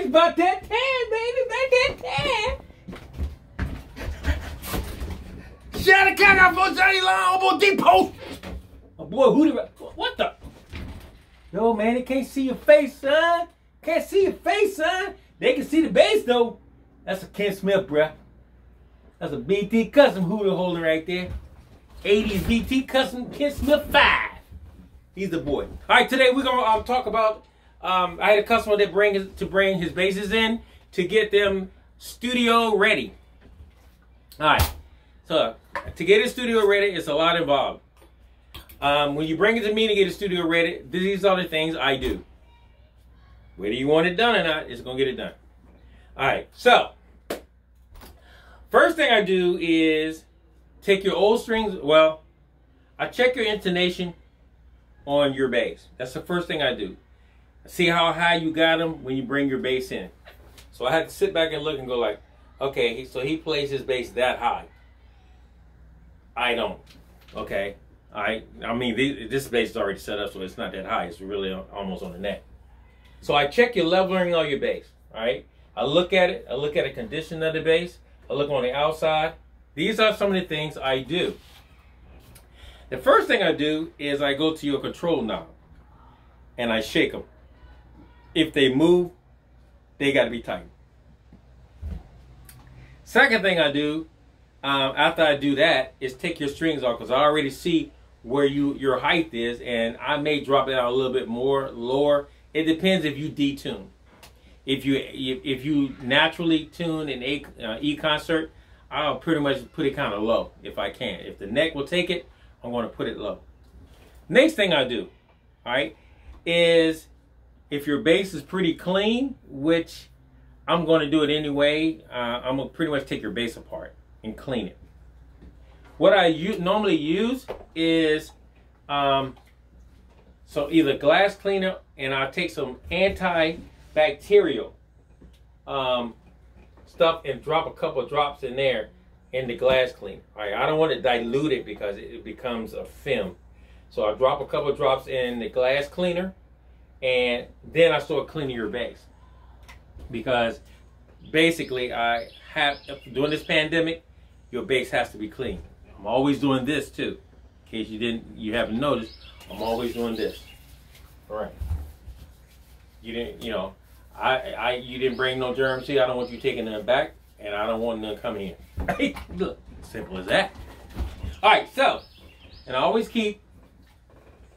it's about that time, baby, about that time. Shout the cock out for Johnny Long, Hobo Depot. Oh boy, who the, what the? Yo, man, they can't see your face, son. Can't see your face, son. They can see the bass, though. That's a Ken Smith, bruh. That's a BT Custom hooter holder right there. 80s BT Custom Ken Smith 5. He's the boy. All right, today we're going to talk about, I had a customer that bring his basses in to get them studio ready. All right, so to get it studio ready, it's a lot involved. When you bring it to me to get a studio ready, these are the things I do. Whether you want it done or not, it's going to get it done. All right, so first thing I do is take your old strings. Well, I check your intonation on your bass. That's the first thing I do. See how high you got them when you bring your bass in. So I have to sit back and look and go like, okay, so he plays his bass that high. I don't. Okay. I mean, this bass is already set up, so it's not that high. It's really almost on the neck. So I check your leveling on your bass. All right. I look at it. I look at the condition of the bass. I look on the outside. These are some of the things I do. The first thing I do is I go to your control knob and I shake them. If they move, they got to be tight. Second thing I do after I do that is take your strings off, because I already see where your height is, and I may drop it out a little bit more, lower. It depends if you detune. If you naturally tune an E concert, I'll pretty much put it kind of low if I can. If the neck will take it, I'm going to put it low. Next thing I do, all right, is if your bass is pretty clean, which I'm going to do it anyway, I'm going to pretty much take your bass apart and clean it. What I normally use is so either glass cleaner, and I'll take some antibacterial stuff and drop a couple of drops in there in the glass cleaner. All right, I don't want to dilute it because it becomes a film. So I drop a couple of drops in the glass cleaner, and then I start cleaning your bass. Because basically, during this pandemic, your bass has to be clean. I'm always doing this too. In case you haven't noticed, I'm always doing this. All right. You didn't, you didn't bring no germs here. I don't want you taking them back, and I don't want them to come in. Right? Look, simple as that. All right, so, and I always keep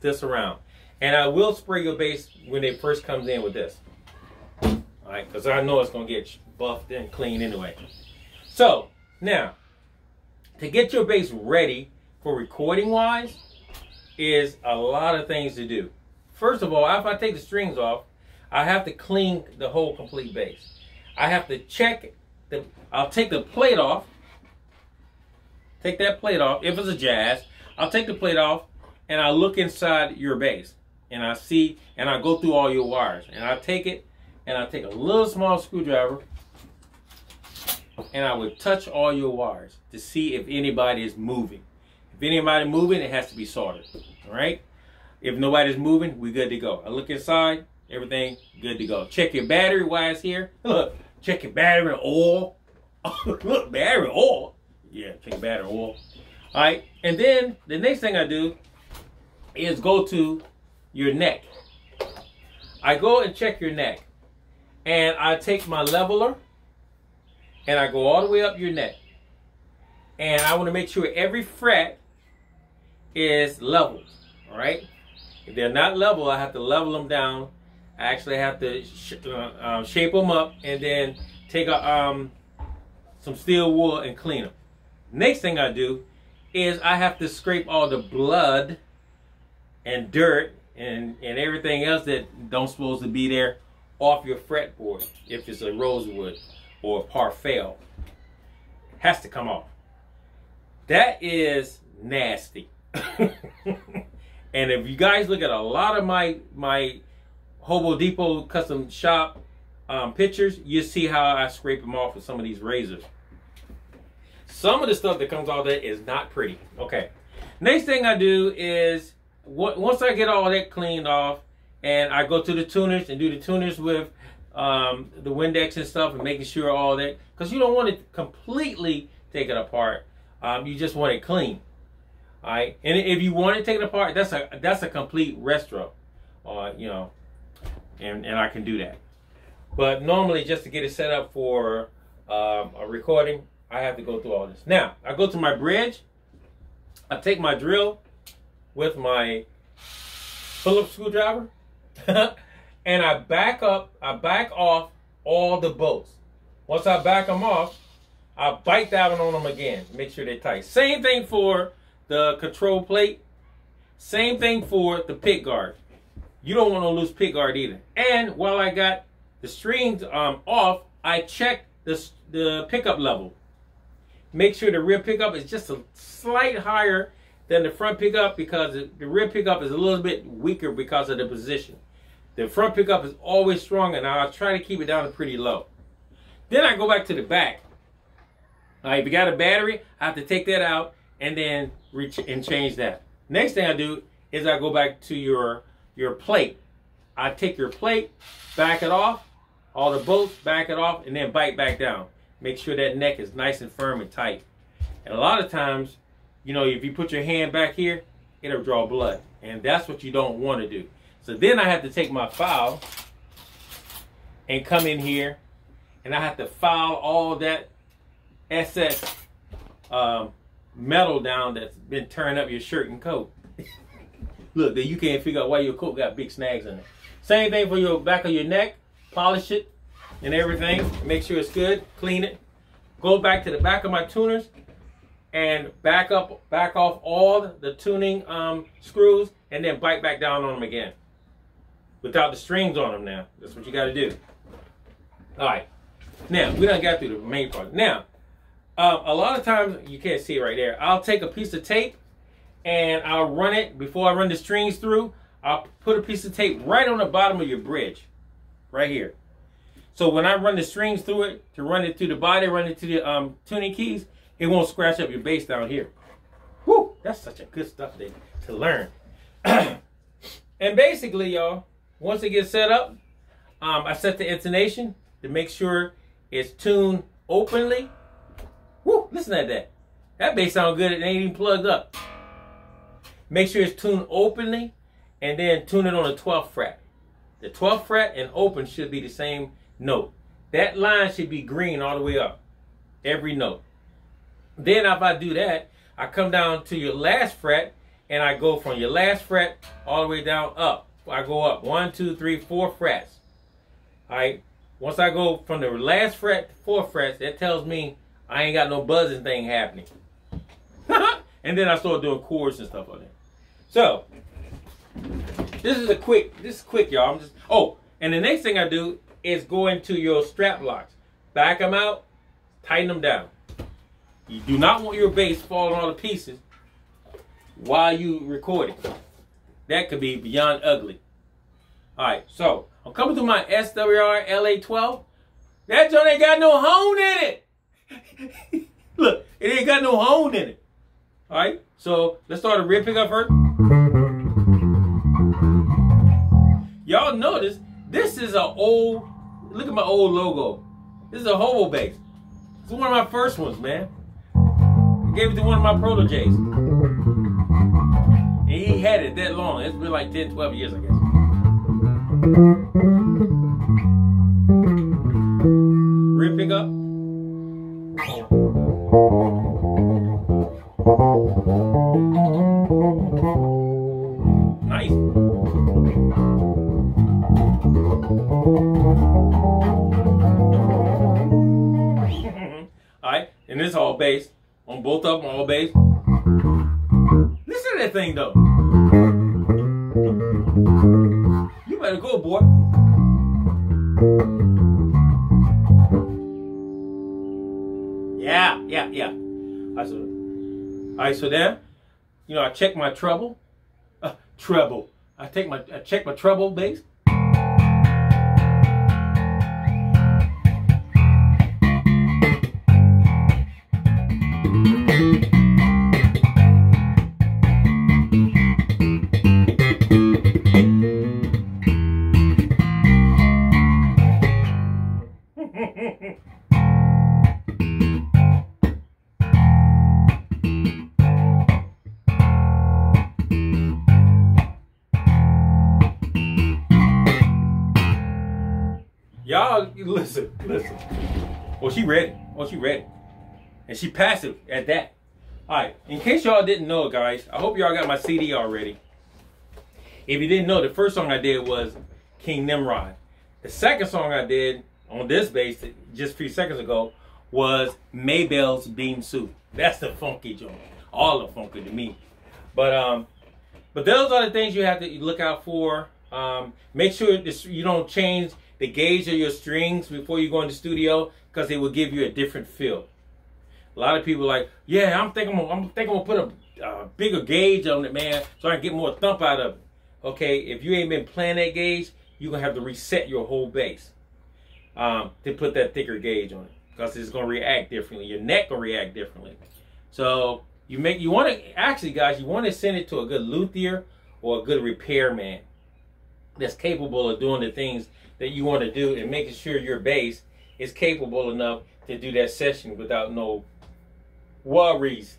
this around, and I will spray your bass when it first comes in with this. All right, because I know it's gonna get buffed and clean anyway. So now, to get your bass ready for recording wise, is a lot of things to do. First of all, after I take the strings off, I have to clean the whole complete bass. I have to check I'll take the plate off. Take that plate off. If it's a jazz, I'll take the plate off and I look inside your bass. And I see, and I go through all your wires. And I take it, and I take a little small screwdriver, and I would touch all your wires to see if anybody is moving. If anybody moving, it has to be soldered. All right? If nobody's moving, we're good to go. I look inside, everything good to go. Check your battery while it's here. Look, check your battery and oil. Look, battery oil. Yeah, check your battery oil. All right, and then the next thing I do is go to your neck. I go and check your neck. And I take my leveler and I go all the way up your neck. And I want to make sure every fret is leveled. All right? If they're not level, I have to level them down. I actually have to shape them up and then take some steel wool and clean them. Next thing I do is I have to scrape all the blood and dirt and everything else that don't supposed to be there off your fretboard. If it's a rosewood or a parfait, has to come off. That is nasty. And if you guys look at a lot of my Hobo Depot custom shop pictures, you see how I scrape them off with some of these razors. Some of the stuff that comes out there is not pretty. Okay. Next thing I do is, once I get all that cleaned off, and I go to the tuners and do the tuners with the Windex and stuff and making sure all that, because you don't want to completely take it apart. You just want it clean. All right, and if you want to take it apart, that's a complete restro, you know, and I can do that. But normally, just to get it set up for a recording, I have to go through all this. Now, I go to my bridge. I take my drill with my Phillips screwdriver, and I back off all the bolts. Once I back them off, I bite down on them again. Make sure they're tight. Same thing for the control plate. Same thing for the pick guard. You don't want to lose pick guard either. And while I got the strings off, I check the pickup level. Make sure the rear pickup is just a slight higher than the front pickup, because the rear pickup is a little bit weaker because of the position. The front pickup is always strong, and I'll try to keep it down to pretty low. Then I go back to the back. All right, if you got a battery, I have to take that out and then change that. Next thing I do is I go back to your plate. I take your plate, back it off, all the bolts, back it off, and then bite back down. Make sure that neck is nice and firm and tight. And a lot of times, you know, if you put your hand back here, it'll draw blood. And that's what you don't want to do. So then I have to take my file and come in here, and I have to file all that excess metal down that's been tearing up your shirt and coat. Look, that you can't figure out why your coat got big snags in it. Same thing for your back of your neck. Polish it and everything. Make sure it's good. Clean it. Go back to the back of my tuners and back off all the tuning screws, and then bite back down on them again. Without the strings on them now. That's what you got to do. All right. Now, we done got through the main part. Now, a lot of times, you can't see it right there, I'll take a piece of tape and I'll run it, before I run the strings through, I'll put a piece of tape right on the bottom of your bridge. Right here. So when I run the strings through it, to run it through the body, run it to the tuning keys, it won't scratch up your bass down here. Whew, that's such a good stuff to learn. And basically, y'all, once it gets set up, I set the intonation to make sure it's tuned openly. Woo, listen to that. That bass sounds good. It ain't even plugged up. Make sure it's tuned openly, and then tune it on the 12th fret. The 12th fret and open should be the same note. That line should be green all the way up. Every note. Then if I do that, I come down to your last fret, and I go from your last fret all the way down up. I go up 1, 2, 3, 4 frets. All right. Once I go from the last fret to 4 frets, that tells me I ain't got no buzzing thing happening. And then I start doing chords and stuff on it. So this is quick, y'all. And the next thing I do is go into your strap locks. Back them out, tighten them down. You do not want your bass falling all to pieces while you recording. That could be beyond ugly. All right, so I'm coming through my SWR LA12. That joint ain't got no hone in it. Look, it ain't got no hone in it. All right, so let's start a rear pickup first. Y'all notice this is an old, look at my old logo. This is a hobo bass. It's one of my first ones, man. I gave it to one of my proteges. And he had it that long. It's been like 10, 12 years, I guess. Rear pickup. Nice. Alright, and this is all bass. On both of them, all bass. Listen to that thing though. You better go, boy. Yeah. Alright, so then, I check my treble. Treble. I check my treble bass. Y'all, listen. Well, she ready. Oh, she ready. And she passive at that. All right, in case y'all didn't know, guys, I hope y'all got my CD already. If you didn't know, the first song I did was King Nimrod. The second song I did on this bass just a few seconds ago was Maybell's Bean Soup. That's the funky joint. All the funky to me. But those are the things you have to look out for. Make sure you don't change the gauge of your strings before you go in the studio, because it will give you a different feel. A lot of people are like, yeah, I'm thinking I'm gonna put a bigger gauge on it, man, so I can get more thump out of it. Okay, if you ain't been playing that gauge, you're gonna have to reset your whole bass to put that thicker gauge on it, because it's gonna react differently. Your neck will react differently. So you want to actually, guys, you want to send it to a good luthier or a good repairman that's capable of doing the things that you want to do and making sure your bass is capable enough to do that session without no worries.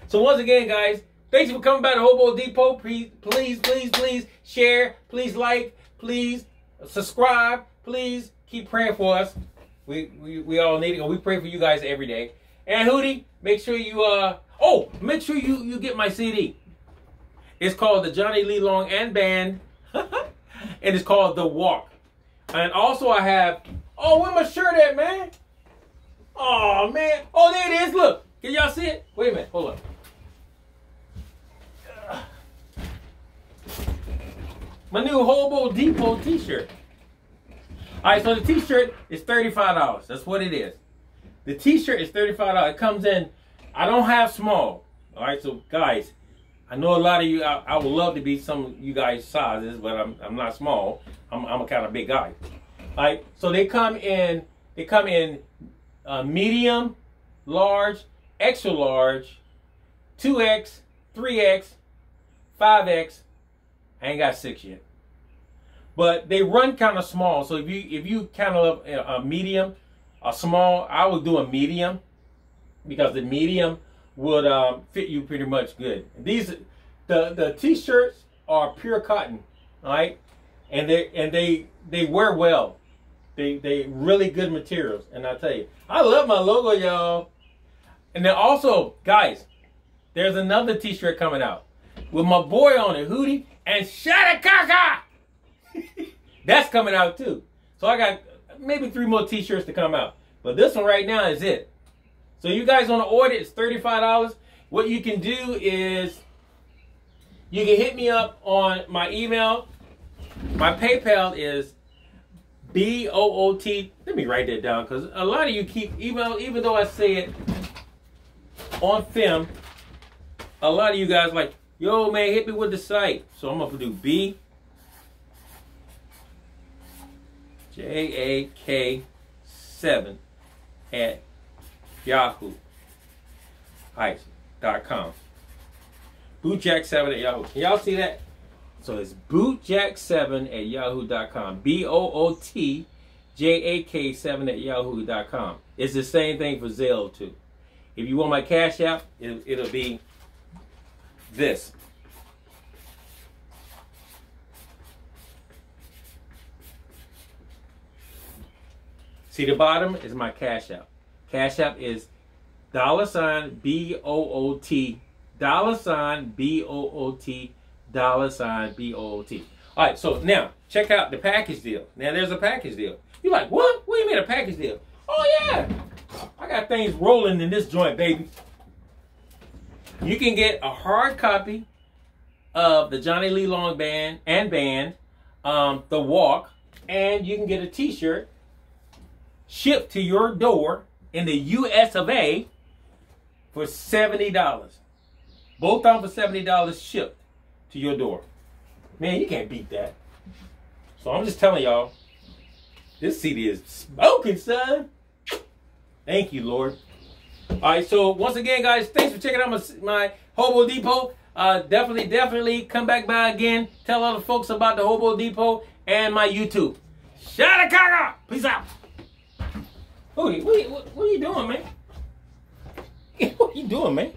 So once again, guys, thanks for coming by to Hobo Depot. Please share. Please like. Please subscribe. Please keep praying for us. We all need it. We pray for you guys every day. And Hootie, make sure you make sure you get my CD. It's called the Johnny Lee Long and Band. And it's called The Walk. And also I have, where my shirt at, man? Oh, man. Oh, there it is. Look. Can y'all see it? Wait a minute. Hold up. My new Hobo Depot t-shirt. All right, so the t-shirt is $35. That's what it is. The t-shirt is $35. It comes in, I don't have small. All right, so guys, I know a lot of you, I would love to be some of you guys' sizes, but I'm not small. I'm a kind of big guy. All right, so they come in medium, large, extra large, 2X, 3X, 5X. I ain't got 6 yet. But they run kind of small. So if you kind of a medium, a small, I would do a medium, because the medium would fit you pretty much good. These the t-shirts are pure cotton, all right, and they wear well. They really good materials, and I tell you, I love my logo, y'all. And then also, guys, there's another t-shirt coming out with my boy on it, Hootie and Shadakaka. That's coming out too. So I got maybe 3 more t-shirts to come out, but this one right now is it. So you guys want to order, it's $35. What you can do is you can hit me up on my email. My PayPal is BOOT. Let me write that down, because a lot of you keep, even though I say it on film, a lot of you guys like, yo man, hit me with the site. So I'm gonna do BJAK7 at yahoo.com. Bootjack7 at Yahoo. Can y'all see that? So it's bootjack7 at yahoo.com. BOOTJAK7 at yahoo.com. It's the same thing for Zelle too. If you want my Cash App, it'll be this. See, the bottom is my Cash App. Cash App is $BOOT, $BOOT, $BOOT. All right, so now check out the package deal. Now there's a package deal. You're like, what? What do you mean a package deal? Oh yeah, I got things rolling in this joint, baby. You can get a hard copy of the Johnny Lee Long Band and Band, The Walk, and you can get a t-shirt shipped to your door in the US of A for $70. Both of them for $70 shipped to your door. Man, you can't beat that. So I'm just telling y'all, this CD is smoking, son. Thank you, Lord. All right, so once again, guys, thanks for checking out my Hobo Depot. Definitely come back by again. Tell other folks about the Hobo Depot and my YouTube. Shadakaka! Peace out. Hootie, what are you doing, man? What are you doing, man?